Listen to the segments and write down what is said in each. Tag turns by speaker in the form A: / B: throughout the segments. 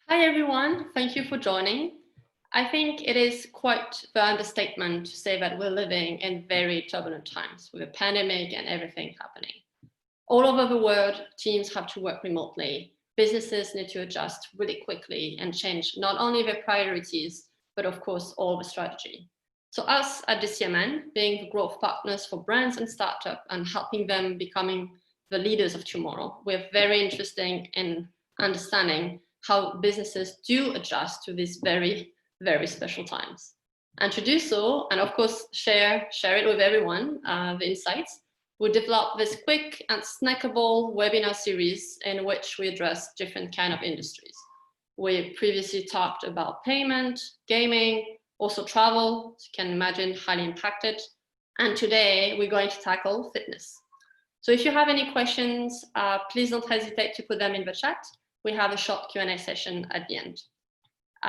A: Hi everyone, thank you for joining. I think it is quite the understatement to say that we're living in very turbulent times with a pandemic and everything happening. All over the world, teams have to work remotely. Businesses need to adjust really quickly and change not only their priorities, but of course, all the strategy. So us at DCMN, being the growth partners for brands and startups and helping them becoming the leaders of tomorrow, we're very interested in understanding how businesses do adjust to these very, very special times. And to do so, and of course, share it with everyone, the insights, we developed this quick and snackable webinar series in which we address different kind of industries. We previously talked about payment, gaming, also travel, as you can imagine, highly impacted. And today we're going to tackle fitness. So if you have any questions, please don't hesitate to put them in the chat. We have a short Q&A session at the end.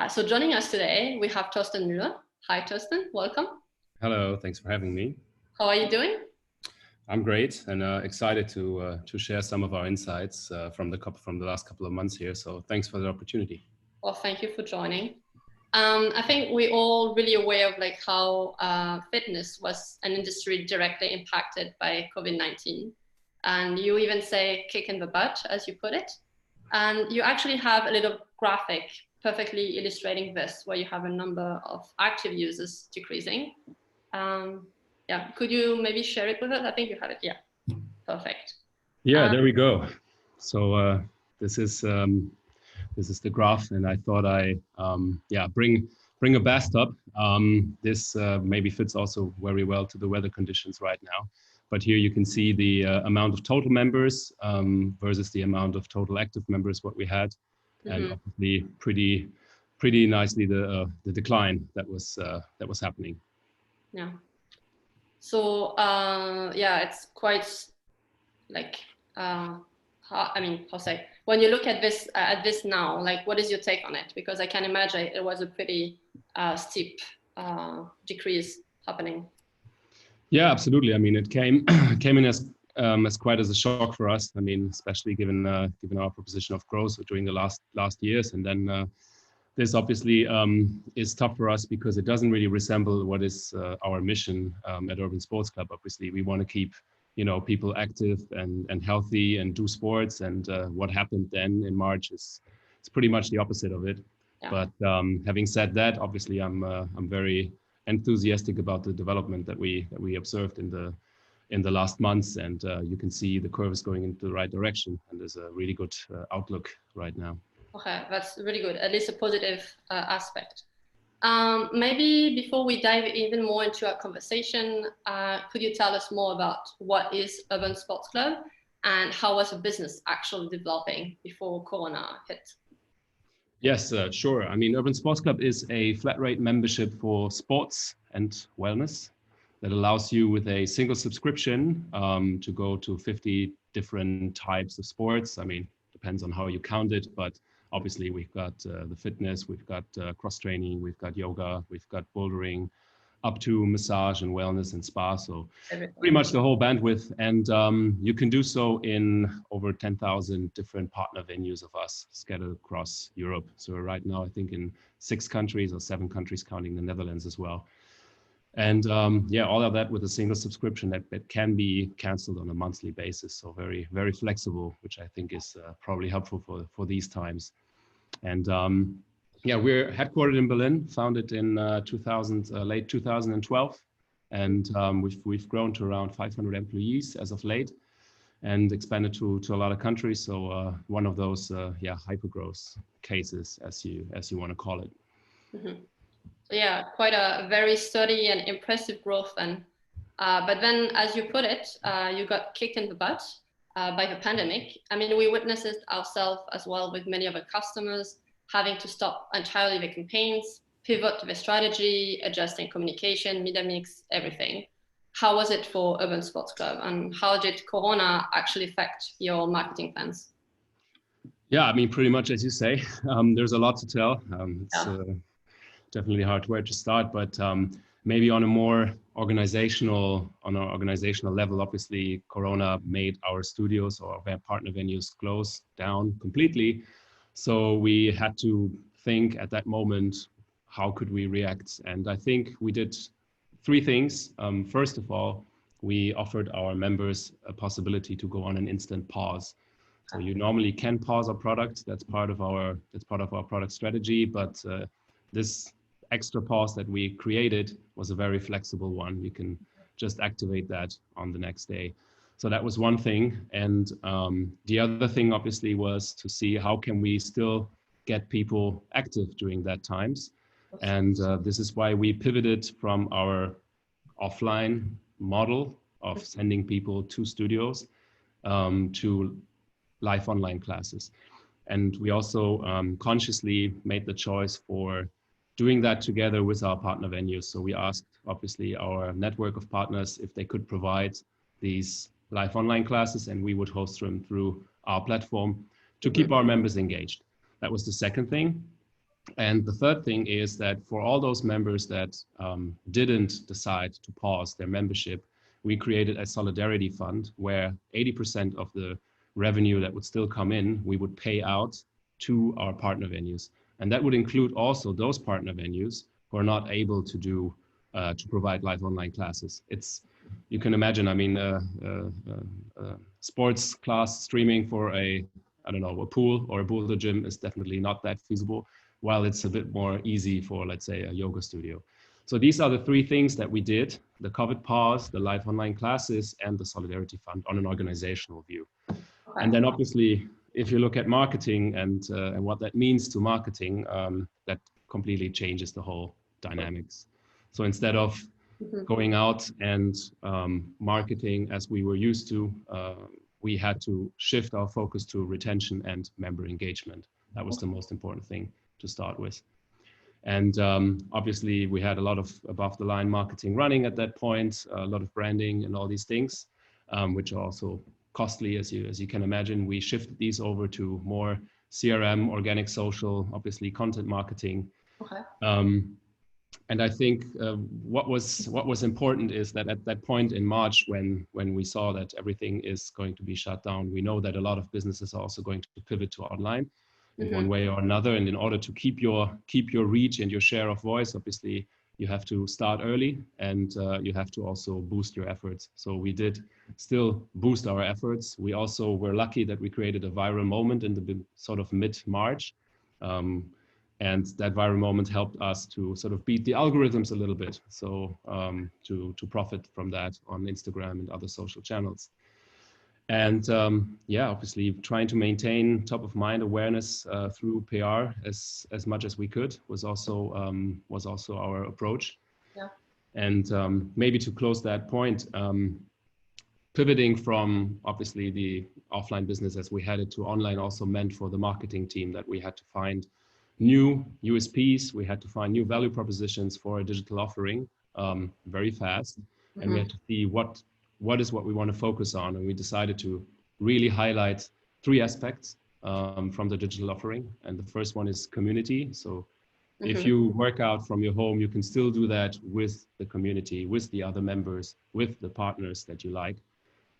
A: So joining us today, we have Thorsten Müller. Hi, Thorsten, welcome.
B: Hello, thanks for having me.
A: How are you doing?
B: I'm great and excited to share some of our insights from the last couple of months here. So thanks for the opportunity.
A: Well, thank you for joining. I think we're all really aware of how fitness was an industry directly impacted by COVID-19. And you even say kick in the butt, as you put it. And you actually have a little graphic perfectly illustrating this, where you have a number of active users decreasing. Yeah, could you maybe share it with us? I think you have it. Yeah, perfect.
B: Yeah, there we go. So this is the graph, and I thought I bring a bathtub. This maybe fits also very well to the weather conditions right now. But here you can see the amount of total members versus the amount of total active members what we had, and obviously pretty nicely the decline that was happening.
A: Yeah. So yeah, it's quite when you look at this now, what is your take on it? Because I can imagine it was a pretty steep decrease happening.
B: Yeah, absolutely. I mean, it came in as quite as a shock for us. I mean, especially given our proposition of growth during the last years, and then this obviously is tough for us because it doesn't really resemble what is our mission at Urban Sports Club. Obviously, we want to keep people active and healthy and do sports. And what happened then in March is pretty much the opposite of it. Yeah. But having said that, obviously, I'm very enthusiastic about the development that we observed in the last months, and you can see the curve is going into the right direction, and there's a really good outlook right now.
A: Okay, that's really good, at least a positive aspect. Maybe before we dive even more into our conversation, could you tell us more about what is Urban Sports Club and how was the business actually developing before Corona hit?
B: Yes, sure. I mean, Urban Sports Club is a flat rate membership for sports and wellness that allows you with a single subscription to go to 50 different types of sports. I mean, depends on how you count it, but obviously we've got the fitness, we've got cross training, we've got yoga, we've got bouldering, up to massage and wellness and spa. So pretty much the whole bandwidth. And you can do so in over 10,000 different partner venues of us scattered across Europe. So right now, I think in 6 countries or 7 countries, counting the Netherlands as well. And yeah, all of that with a single subscription that can be canceled on a monthly basis. So very, very flexible, which I think is probably helpful for these times. And yeah, we're headquartered in Berlin, founded in late 2012. And we've grown to around 500 employees as of late and expanded to a lot of countries. So one of those hyper-growth cases, as you want to call it.
A: Mm-hmm. Yeah, quite a very sturdy and impressive growth then. But then, as you put it, you got kicked in the butt by the pandemic. I mean, we witnessed it ourselves as well with many of our customers having to stop entirely the campaigns, pivot to the strategy, adjusting communication, media mix, everything. How was it for Urban Sports Club, and how did Corona actually affect your marketing plans?
B: Yeah, I mean, pretty much as you say, there's a lot to tell. It's definitely hard where to start, but maybe on a more organizational level, obviously Corona made our studios or our partner venues close down completely. So we had to think at that moment, how could we react? And I think we did three things. First of all, we offered our members a possibility to go on an instant pause. So you normally can pause a product. That's part of our product strategy. But this extra pause that we created was a very flexible one. You can just activate that on the next day. So that was one thing. And the other thing, obviously, was to see how can we still get people active during that times. And this is why we pivoted from our offline model of sending people to studios to live online classes. And we also consciously made the choice for doing that together with our partner venues. So we asked, obviously, our network of partners if they could provide these live online classes, and we would host them through our platform to keep our members engaged. That was the second thing. And the third thing is that for all those members that didn't decide to pause their membership, we created a solidarity fund where 80% of the revenue that would still come in, we would pay out to our partner venues. And that would include also those partner venues who are not able to do, to provide live online classes. You can imagine, I mean, sports class streaming for a pool or a boulder gym is definitely not that feasible, while it's a bit more easy for, let's say, a yoga studio. So these are the three things that we did: the COVID pause, the live online classes, and the Solidarity Fund on an organizational view. Okay. And then obviously, if you look at marketing and what that means to marketing, that completely changes the whole dynamics. So instead of going out and marketing as we were used to, we had to shift our focus to retention and member engagement. That was the most important thing to start with. And obviously we had a lot of above the line marketing running at that point, a lot of branding and all these things, which are also costly, as you can imagine. We shifted these over to more CRM, organic social, obviously content marketing. Okay. And I think what was important is that at that point in March, when we saw that everything is going to be shut down, we know that a lot of businesses are also going to pivot to online in one way or another. And in order to keep your reach and your share of voice, obviously you have to start early, and you have to also boost your efforts. So we did still boost our efforts. We also were lucky that we created a viral moment in the sort of mid-March. And that viral moment helped us to sort of beat the algorithms a little bit. So to profit from that on Instagram and other social channels. And yeah, obviously trying to maintain top of mind awareness through PR as much as we could was also our approach. Yeah. And maybe to close that point, pivoting from obviously the offline business as we had it to online also meant for the marketing team that we had to find new USPs, we had to find new value propositions for a digital offering very fast. And we had to see what we want to focus on. And we decided to really highlight three aspects from the digital offering. And the first one is community. So if you work out from your home, you can still do that with the community, with the other members, with the partners that you like.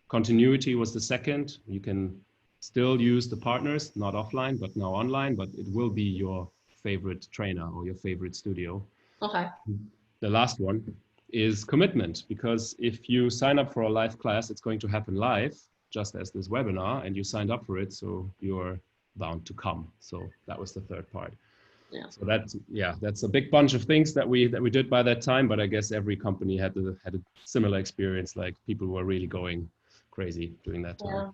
B: Continuity was the second. You can still use the partners, not offline, but now online, but it will be your favorite trainer or your favorite studio. Okay. The last one is commitment, because if you sign up for a live class, it's going to happen live, just as this webinar, and you signed up for it, so you're bound to come. So that was the third part. Yeah. So that's a big bunch of things that we did by that time, but I guess every company had a similar experience, like people were really going crazy during that time.
A: Yeah.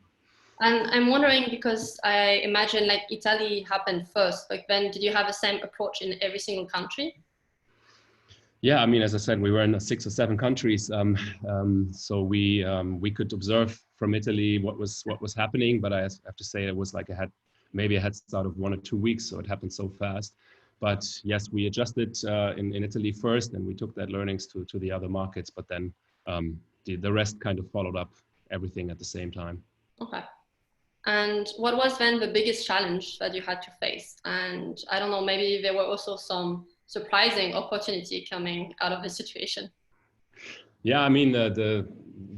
A: And I'm wondering, because I imagine like Italy happened first, like then did you have the same approach in every single country?
B: Yeah, I mean, as I said, we were in 6 or 7 countries, so we could observe from Italy what was happening. But I have to say, it was like maybe a head start of 1 or 2 weeks, so it happened so fast. But yes, we adjusted in Italy first, and we took that learnings to the other markets. But then the rest kind of followed up everything at the same time. Okay.
A: And what was then the biggest challenge that you had to face? And I don't know, maybe there were also some surprising opportunity coming out of the situation.
B: Yeah, I mean,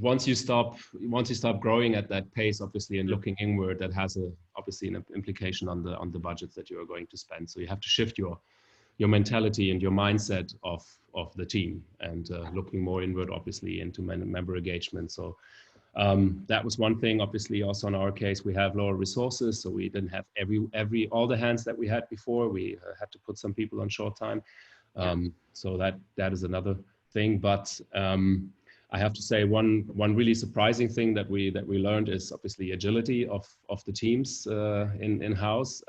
B: once you stop growing at that pace, obviously, and looking inward, that has obviously an implication on the budgets that you are going to spend. So you have to shift your mentality and your mindset of the team, and looking more inward, obviously, into member engagement. So that was one thing. Obviously, also in our case, we have lower resources, so we didn't have all the hands that we had before. We had to put some people on short time. So that is another thing. But I have to say, one really surprising thing that we learned is obviously agility of the teams in-house.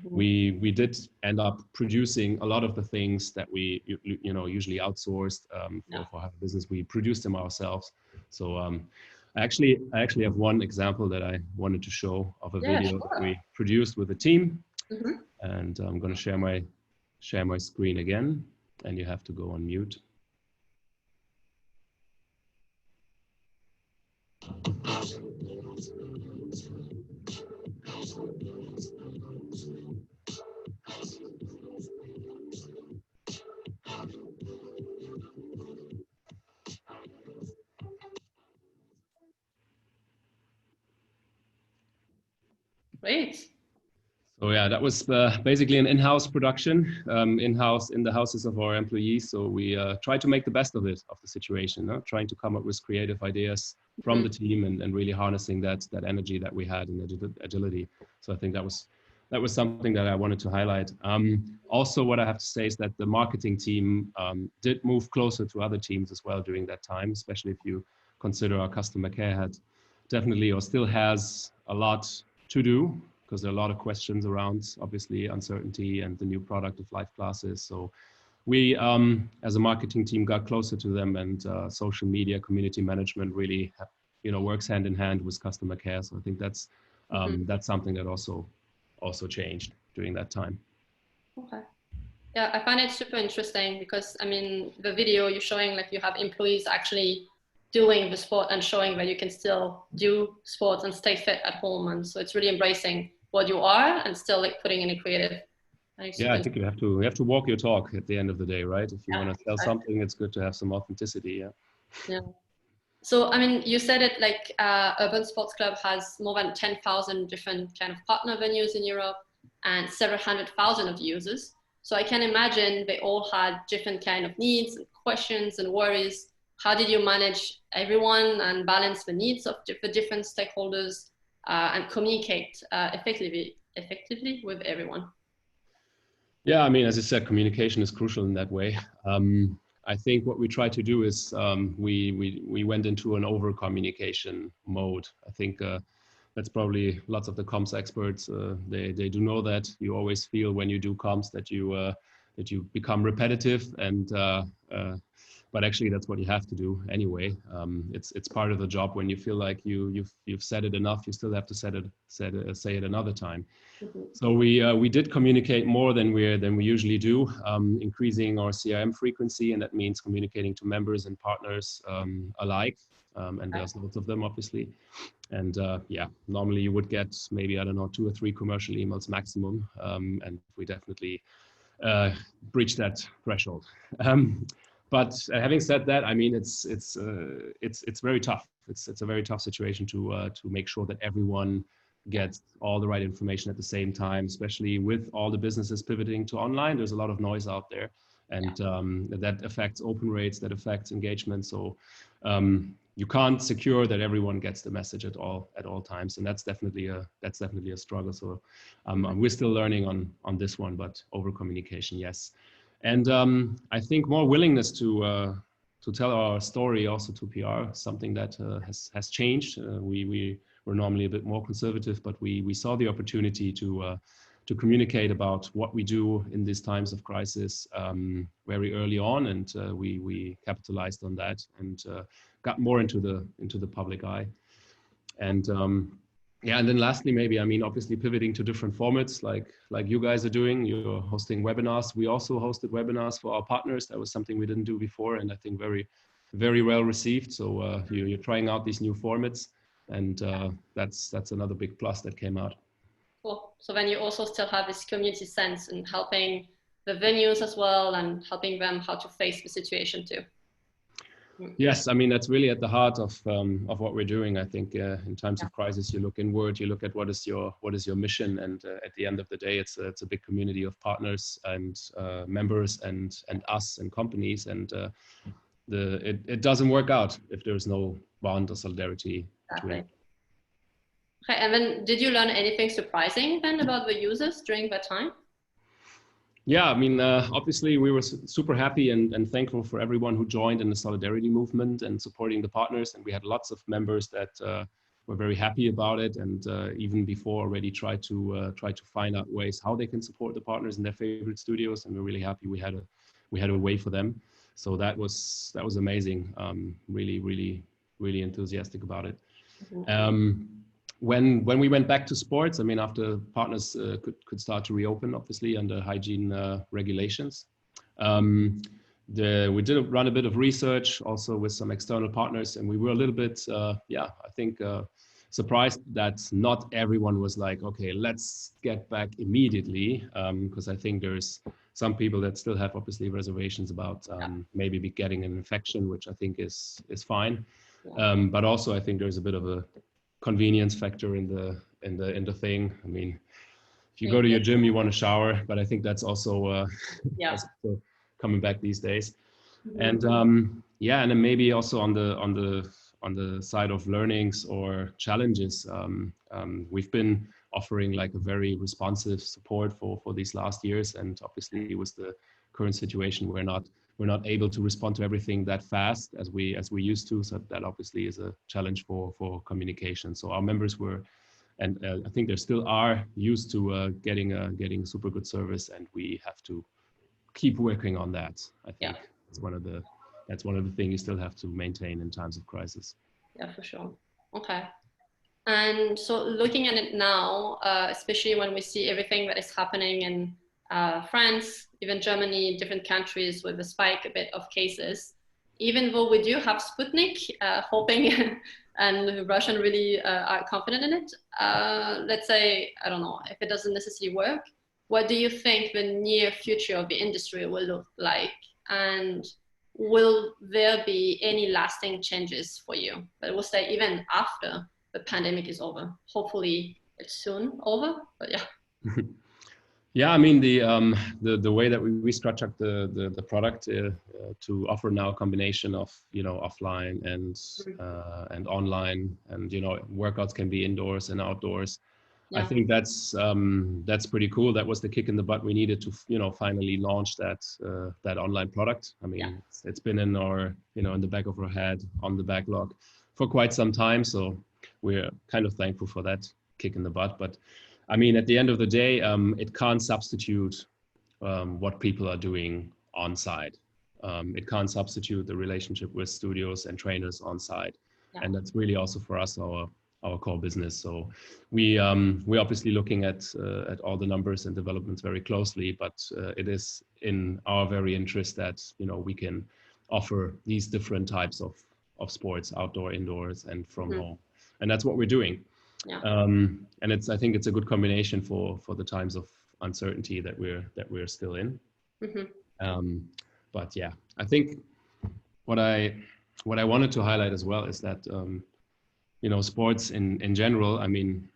B: We did end up producing a lot of the things that we usually outsourced for our business. We produced them ourselves. So I actually have one example that I wanted to show of a video that we produced with the team, and I'm going to share my screen again, and you have to go on mute.
A: Great.
B: So yeah, that was basically an in-house production, in-house in the houses of our employees. So we tried to make the best of it, of the situation, trying to come up with creative ideas from the team, and really harnessing that energy that we had and agility. So I think that was something that I wanted to highlight. Also, what I have to say is that the marketing team did move closer to other teams as well during that time, especially if you consider our customer care had definitely, or still has, a lot to do, because there are a lot of questions around, obviously, uncertainty and the new product of live classes. So we, as a marketing team, got closer to them, and social media, community management really, works hand in hand with customer care. So I think that's something that also changed during that time.
A: Okay. Yeah, I find it super interesting because, I mean, the video you're showing, like, you have employees actually doing the sport and showing that you can still do sports and stay fit at home. And so it's really embracing what you are and still, like, putting in a creative.
B: Yeah, I think you have to walk your talk at the end of the day, right? If you want to sell something, it's good to have some authenticity.
A: Yeah. So, I mean, you said it, like, Urban Sports Club has more than 10,000 different kind of partner venues in Europe and several 100,000 of users. So I can imagine they all had different kind of needs and questions and worries. How did you manage everyone and balance the needs of the different stakeholders and communicate effectively with everyone?
B: Yeah, I mean, as I said, communication is crucial in that way. I think what we try to do is we went into an over communication mode. I think that's probably lots of the comms experts. They do know that you always feel when you do comms that you become repetitive, and but actually that's what you have to do anyway. It's part of the job. When you feel like you've said it enough, you still have to say it another time. So we did communicate more than we usually do, increasing our CRM frequency, and that means communicating to members and partners alike. And there's lots of them, obviously. And yeah, normally you would get maybe, I don't know, 2 or 3 commercial emails maximum, and we definitely breached that threshold. But having said that, I mean, it's very tough. It's a very tough situation to make sure that everyone gets all the right information at the same time, especially with all the businesses pivoting to online. There's a lot of noise out there, and that affects open rates, that affects engagement. So you can't secure that everyone gets the message at all times, and that's definitely a struggle. So we're still learning on this one, but over communication, yes. And I think more willingness to tell our story also to PR, something that has changed. We were normally a bit more conservative, but we saw the opportunity to communicate about what we do in these times of crisis very early on, and we capitalized on that and got more into the public eye. And yeah, and then lastly, maybe, I mean, obviously pivoting to different formats like you guys are doing. You're hosting webinars. We also hosted webinars for our partners. That was something we didn't do before, and I think very, very well received. So you're trying out these new formats, and that's another big plus that came out.
A: Cool. So then you also still have this community sense in helping the venues as well, and helping them how to face the situation too.
B: Yes, I mean, that's really at the heart of what we're doing. I think in times of crisis, you look inward, you look at what is your mission, and at the end of the day, it's a big community of partners and members and us and companies, and it doesn't work out if there's no bond or solidarity between.
A: Exactly. Okay, and then did you learn anything surprising then about the users during that time?
B: Yeah, I mean, obviously we were super happy and thankful for everyone who joined in the solidarity movement and supporting the partners. And we had lots of members that were very happy about it, and even before already tried to find out ways how they can support the partners in their favorite studios. And we're really happy we had a way for them. So that was amazing. Really enthusiastic about it. When we went back to sports, I mean, after partners could start to reopen, obviously under hygiene regulations, we did run a bit of research also with some external partners, and we were a little bit, I think, surprised that not everyone was like, okay, let's get back immediately, because I think there's some people that still have obviously reservations about maybe getting an infection, which I think is fine, but also I think there's a bit of a convenience factor in the thing. I mean, if you go to your gym, you want to shower, but I think that's also also coming back these days. And and then maybe also on the side of learnings or challenges, we've been offering like a very responsive support for these last years, and obviously with the current situation, we're not able to respond to everything that fast as we used to. So that obviously is a challenge for communication. So our members were, and I think there still are, used to getting super good service, and we have to keep working on that. I think that's one of the things you still have to maintain in times of crisis.
A: Yeah, for sure. Okay. And so looking at it now, especially when we see everything that is happening in France, even Germany, different countries with a spike a bit of cases, even though we do have Sputnik, hoping and Russian really are confident in it, let's say, I don't know, if it doesn't necessarily work, what do you think the near future of the industry will look like? And will there be any lasting changes for you that will stay even after the pandemic is over? Hopefully it's soon over, but yeah.
B: Yeah, I mean, the way that we restructured the product to offer now a combination of, offline and online, and, workouts can be indoors and outdoors. Yeah. I think that's pretty cool. That was the kick in the butt we needed to, finally launch that online product. I mean, it's been in our, in the back of our head, on the backlog for quite some time. So we're kind of thankful for that kick in the butt. But I mean, at the end of the day, it can't substitute what people are doing on site. It can't substitute the relationship with studios and trainers on site. Yeah. And that's really also for us our core business. So we're obviously looking at all the numbers and developments very closely, but it is in our very interest that we can offer these different types of sports, outdoor, indoors, and from home, and that's what we're doing. Yeah. And I think it's a good combination for the times of uncertainty that we're still in. But yeah, I think what I wanted to highlight as well is that sports in general. I mean,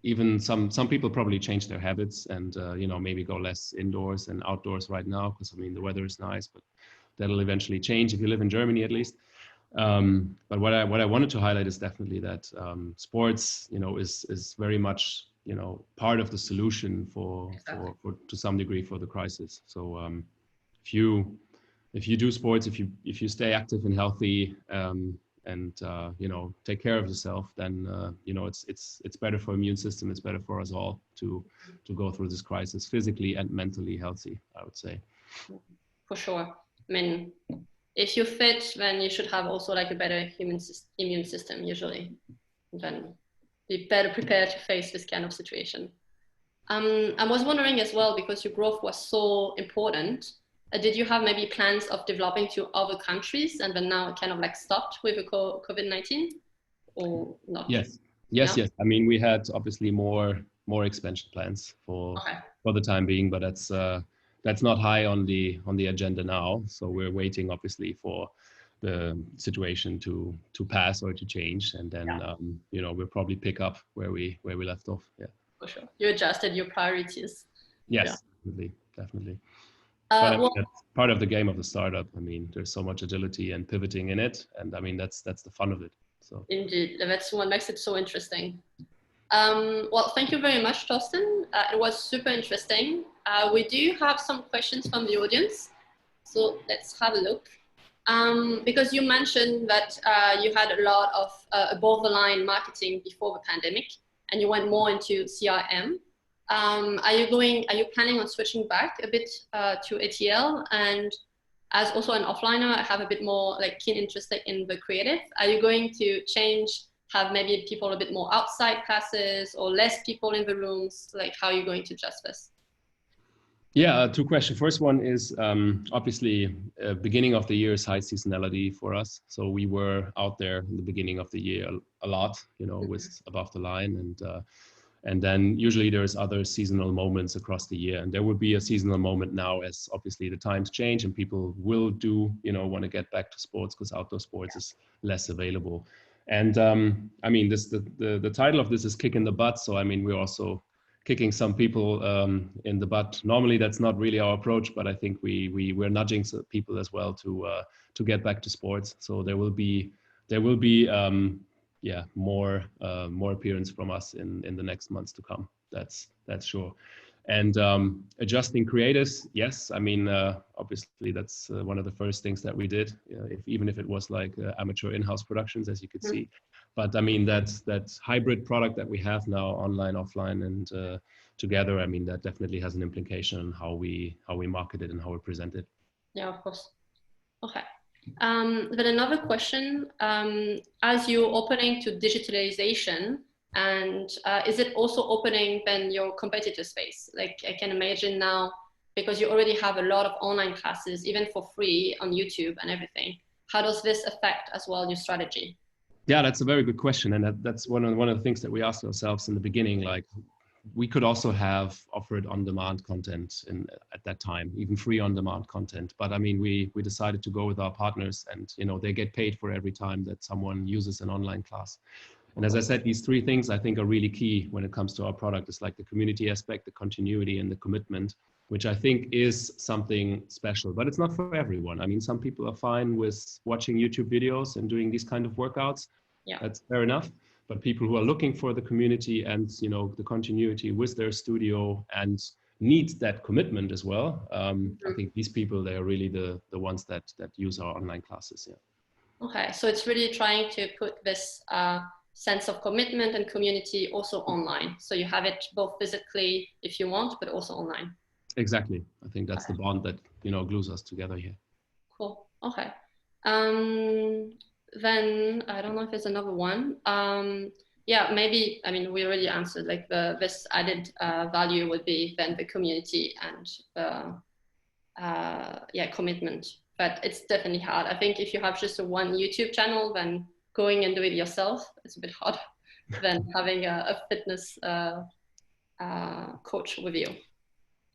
B: even some people probably change their habits and maybe go less indoors and outdoors right now, because I mean the weather is nice, but that'll eventually change if you live in Germany at least. But what I wanted to highlight is definitely that sports, is very much, part of the solution for to some degree for the crisis. So if you do sports, if you stay active and healthy, and take care of yourself, then it's better for immune system. It's better for us all to go through this crisis physically and mentally healthy, I would say.
A: For sure. I mean, if you're fit, then you should have also like a better immune system usually, and then be better prepared to face this kind of situation. I was wondering as well, because your growth was so important, did you have maybe plans of developing to other countries and then now it kind of like stopped with the COVID-19 or not? Yes.
B: I mean, we had obviously more expansion plans for the time being, but that's not high on the agenda now. So we're waiting obviously for the situation to pass or to change, and then you know, we'll probably pick up where we left off. Yeah,
A: for sure. You adjusted your priorities.
B: Yes, yeah. Definitely. But I mean, that's part of the game of the startup. I mean, there's so much agility and pivoting in it, and I mean, that's the fun of it. So
A: indeed, that's what makes it so interesting. Well, thank you very much, Thorsten. It was super interesting. We do have some questions from the audience, so let's have a look. Because you mentioned that you had a lot of above the line marketing before the pandemic, and you went more into CRM. Are you planning on switching back a bit to ATL? And as also an offliner, I have a bit more like keen interest in the creative. Are you going to change, have maybe people a bit more outside classes or less people in the rooms? Like, how are you going to adjust this?
B: Yeah, two questions. First one is obviously beginning of the year is high seasonality for us. So we were out there in the beginning of the year a lot, you know, with above the line, and then usually there's other seasonal moments across the year, and there will be a seasonal moment now as obviously the times change and people will want to get back to sports because outdoor sports is less available. And I mean, the title of this is Kick in the Butt. So I mean, we're also kicking some people in the butt. Normally that's not really our approach, but I think we're nudging people as well to get back to sports. So there will be more appearance from us in the next months to come. That's sure. And adjusting creatives, yes. I mean, obviously that's one of the first things that we did, even if it was like amateur in-house productions, as you could see. But I mean, that hybrid product that we have now, online, offline, and together, I mean, that definitely has an implication on how we market it and how we present it.
A: Yeah, of course. Okay. Then another question, as you're opening to digitalization, and is it also opening then your competitor space? Like I can imagine now, because you already have a lot of online classes, even for free on YouTube and everything. How does this affect as well your strategy?
B: Yeah, that's a very good question. And that's one of the things that we asked ourselves in the beginning, like we could also have offered on-demand content at that time, even free on-demand content. But I mean, we decided to go with our partners, and you know, they get paid for every time that someone uses an online class. And as I said, these three things I think are really key when it comes to our product. It's like the community aspect, the continuity, and the commitment, which I think is something special, but it's not for everyone. I mean, some people are fine with watching YouTube videos and doing these kind of workouts.
A: Yeah,
B: that's fair enough. But people who are looking for the community and, you know, the continuity with their studio and need that commitment as well. I think these people, they are really the ones that use our online classes. Yeah.
A: Okay, so it's really trying to put this sense of commitment and community also online. So you have it both physically if you want, but also online.
B: Exactly. I think that's the bond that, you know, glues us together here.
A: Cool. Okay. Then I don't know if there's another one. Yeah, maybe, I mean, we already answered, like this added value would be then the community and commitment, but it's definitely hard. I think if you have just one YouTube channel, then going and do it yourself, it's a bit harder than having a fitness coach with you.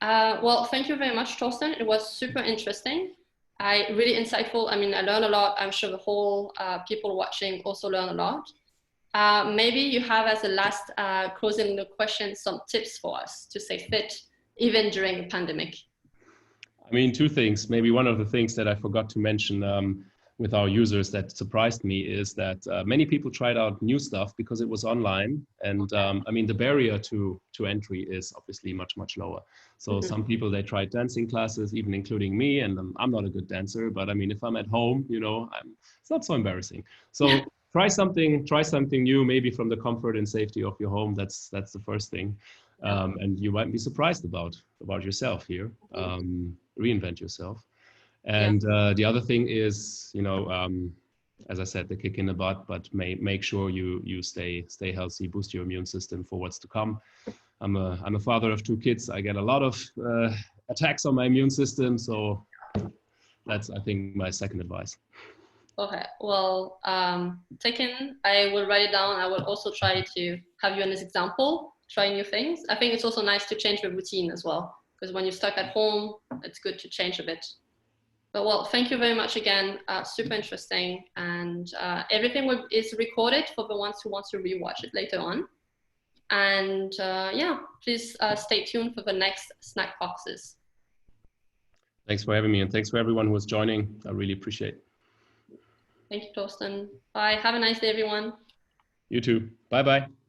A: Well, thank you very much, Thorsten. It was super interesting. Really insightful. I mean, I learned a lot. I'm sure the whole people watching also learn a lot. Maybe you have as a last closing question, some tips for us to stay fit even during the pandemic.
B: I mean, two things. Maybe one of the things that I forgot to mention with our users that surprised me is that many people tried out new stuff because it was online. And I mean, the barrier to entry is obviously much, much lower. So some people, they tried dancing classes, even including me. And I'm not a good dancer, but I mean, if I'm at home, you know, it's not so embarrassing. So try something new, maybe from the comfort and safety of your home. That's the first thing. And you might be surprised about yourself here. Reinvent yourself. And the other thing is, you know, as I said, the kick in the butt, but make sure you stay healthy, boost your immune system for what's to come. I'm a father of 2 kids. I get a lot of attacks on my immune system. So that's, I think, my second advice.
A: Okay, well, taken, I will write it down. I will also try to have you in this example, try new things. I think it's also nice to change the routine as well, because when you're stuck at home, it's good to change a bit. But well, thank you very much again. Super interesting. And everything is recorded for the ones who want to rewatch it later on. And yeah, please stay tuned for the next snack boxes.
B: Thanks for having me, and thanks for everyone who was joining. I really appreciate it.
A: Thank you, Torsten. Bye. Have a nice day, everyone.
B: You too. Bye-bye.